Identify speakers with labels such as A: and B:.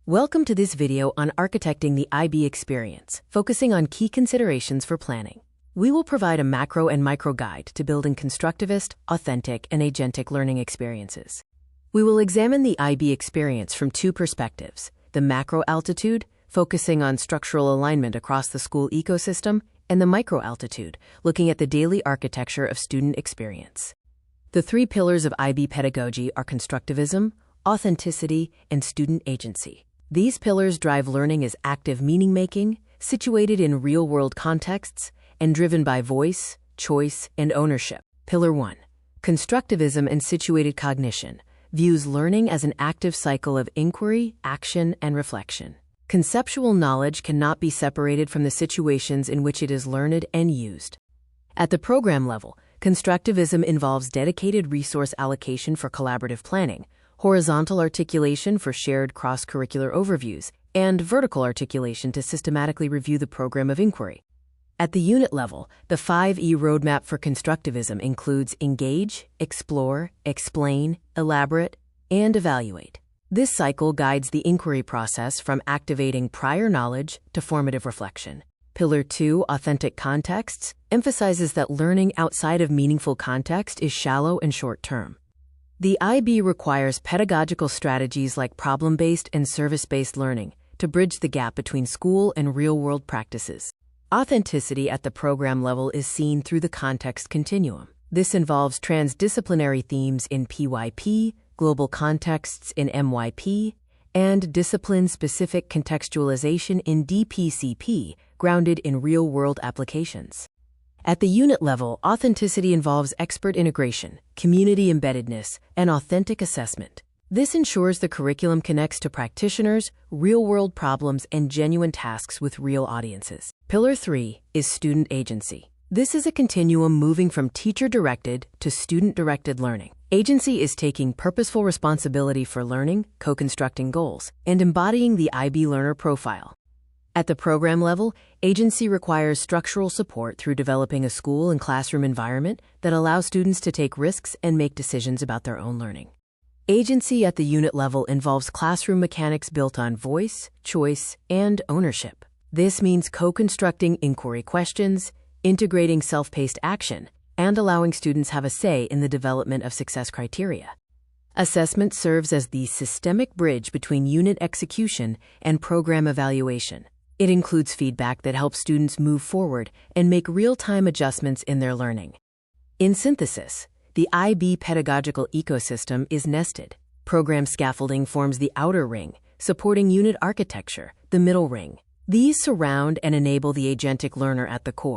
A: Welcome to this video on architecting the IB experience, focusing on key considerations for planning. We will provide a macro and micro guide to building constructivist, authentic, and agentic learning experiences. We will examine the IB experience from two perspectives: the macro altitude, focusing on structural alignment across the school ecosystem, and the micro altitude, looking at the daily architecture of student experience. The three pillars of IB pedagogy are constructivism, authenticity, and student agency. These pillars drive learning as active meaning-making, situated in real-world contexts, and driven by voice, choice, and ownership. Pillar 1. Constructivism and situated cognition views learning as an active cycle of inquiry, action, and reflection. Conceptual knowledge cannot be separated from the situations in which it is learned and used. At the program level, constructivism involves dedicated resource allocation for collaborative planning, horizontal articulation for shared cross-curricular overviews, and vertical articulation to systematically review the program of inquiry. At the unit level, the 5E roadmap for constructivism includes engage, explore, explain, elaborate, and evaluate. This cycle guides the inquiry process from activating prior knowledge to formative reflection. Pillar 2, authentic contexts, emphasizes that learning outside of meaningful context is shallow and short-term. The IB requires pedagogical strategies like problem-based and service-based learning to bridge the gap between school and real-world practices. Authenticity at the program level is seen through the context continuum. This involves transdisciplinary themes in PYP, global contexts in MYP, and discipline-specific contextualization in DPCP, grounded in real-world applications. At the unit level, authenticity involves expert integration, community embeddedness, and authentic assessment. This ensures the curriculum connects to practitioners, real-world problems, and genuine tasks with real audiences. Pillar 3 is student agency. This is a continuum moving from teacher-directed to student-directed learning. Agency is taking purposeful responsibility for learning, co-constructing goals, and embodying the IB learner profile. At the program level, agency requires structural support through developing a school and classroom environment that allows students to take risks and make decisions about their own learning. Agency at the unit level involves classroom mechanics built on voice, choice, and ownership. This means co-constructing inquiry questions, integrating self-paced action, and allowing students have a say in the development of success criteria. Assessment serves as the systemic bridge between unit execution and program evaluation. It includes feedback that helps students move forward and make real-time adjustments in their learning. In synthesis, the IB pedagogical ecosystem is nested. Program scaffolding forms the outer ring, supporting unit architecture, the middle ring. These surround and enable the agentic learner at the core.